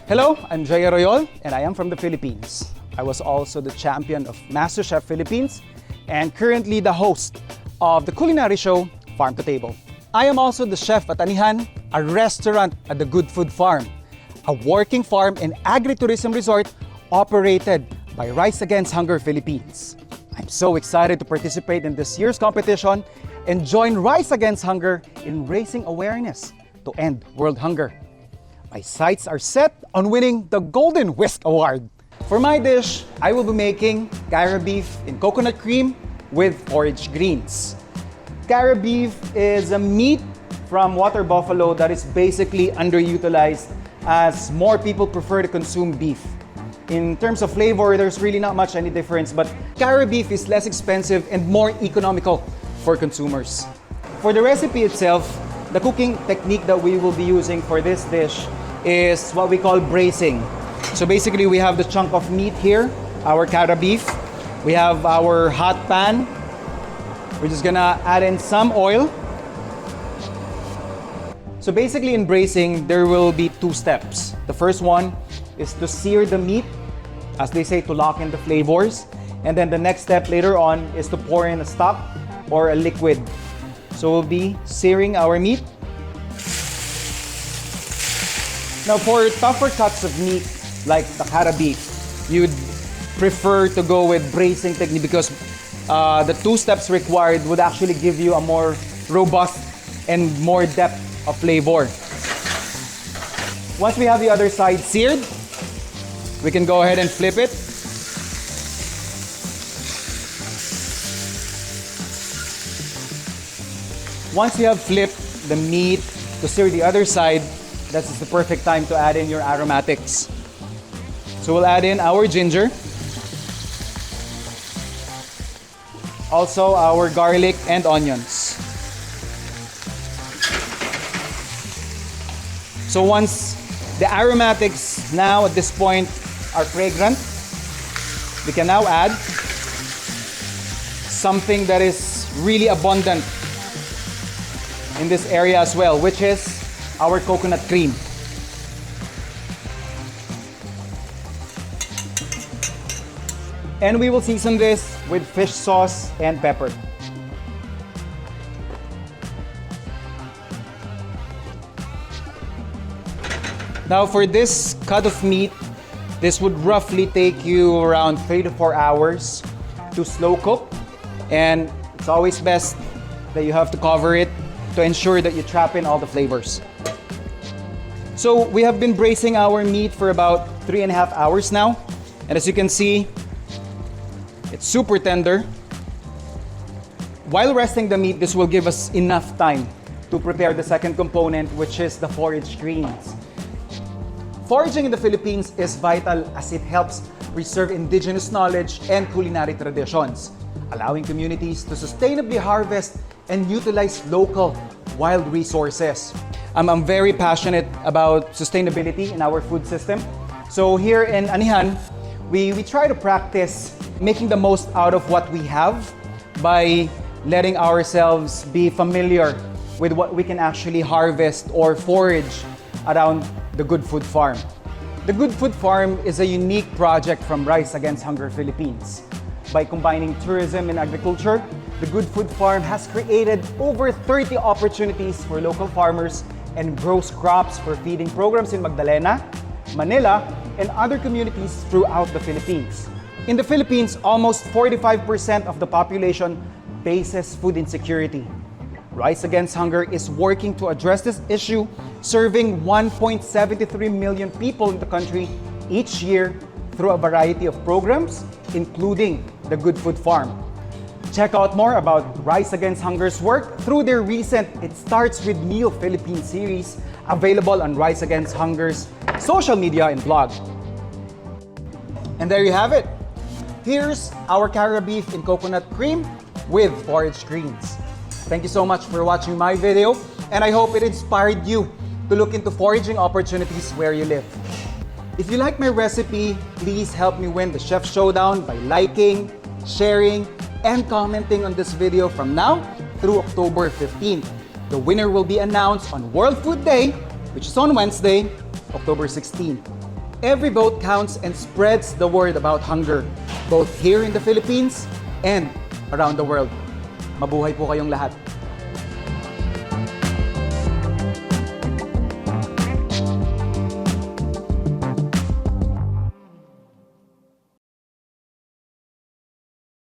Hello, I'm JR Royol and I am from the Philippines. I was also the champion of MasterChef Philippines and currently the host of the culinary show, 𝘾𝗿𝗄𝗏𝗍. I am also the chef at Anihan, a restaurant at the Good Food Farm, a working farm and agritourism resort operated by Rise Against Hunger Philippines. I'm so excited to participate in this year's competition and join Rise Against Hunger in raising awareness to end world hunger. My sights are set on winning the Golden Whisk Award. For my dish, I will be making 𝘄𝗁 beef in coconut cream with forage greens. 𝘄𝗁 beef is a meat from water buffalo that is basically underutilized as more people prefer to consume beef. In terms of flavor, there's really not much any difference, but 𝘄𝗁 beef is less expensive and more economical for consumers. For the recipe itself, the cooking technique that we will be using for this dish is what we call bracing. So basically, we have the chunk of meat here, our 𝘄𝗁 beef. We have our hot pan. We're just gonna add in some oil. So basically in bracing, there will be two steps. The first one is to sear the meat, as they say, to lock in the flavors. And then the next step later on is to pour in a stock or a liquid. So we'll be searing our meat. Now for tougher cuts of meat, like the 𝘄𝗁 beef, you'd prefer to go with bracing technique because the two steps required would actually give you a more robust and more depth of flavor. Once we have the other side seared, we can go ahead and flip it. Once you have flipped the meat to sear the other side, that's the perfect time to add in your aromatics. So we'll add in our ginger, also our garlic and onions. So once the aromatics now at this point are fragrant, we can now add something that is really abundant in this area as well, which is our coconut cream. And we will season this with fish sauce and pepper. Now for this cut of meat, this would roughly take you around 3 to 4 hours to slow cook. And it's always best that you have to cover it to ensure that you trap in all the flavors. So we have been bracing our meat for about 3.5 hours now. And as you can see, it's super tender. While resting the meat, this will give us enough time to prepare the second component, which is the forage greens. Foraging in the Philippines is vital as it helps preserve indigenous knowledge and culinary traditions, allowing communities to sustainably harvest and utilize local wild resources. I'm very passionate about sustainability in our food system. So here in Anihan, we try to practice making the most out of what we have by letting ourselves be familiar with what we can actually harvest or forage around the Good Food Farm. The Good Food Farm is a unique project from Rise Against Hunger Philippines. By combining tourism and agriculture, the Good Food Farm has created over 30 opportunities for local farmers and grows crops for feeding programs in Magdalena, Manila, and other communities throughout the Philippines. In the Philippines, almost 45% of the population faces food insecurity. Rise Against Hunger is working to address this issue, serving 1.73 million people in the country each year through a variety of programs, including the Good Food Farm. Check out more about Rise Against Hunger's work through their recent It Starts With Meal Philippines series, available on Rise Against Hunger's social media and blog. And there you have it. Here's our 𝘄𝗁 beef in coconut cream with forage greens. Thank you so much for watching my video, and I hope it inspired you to look into foraging opportunities where you live. If you like my recipe, please help me win the Chef Showdown by liking, sharing, and commenting on this video from now through October 15th. The winner will be announced on World Food Day, which is on Wednesday, October 16th. Every vote counts and spreads the word about hunger, both here in the Philippines and around the world. Mabuhay po kayong lahat.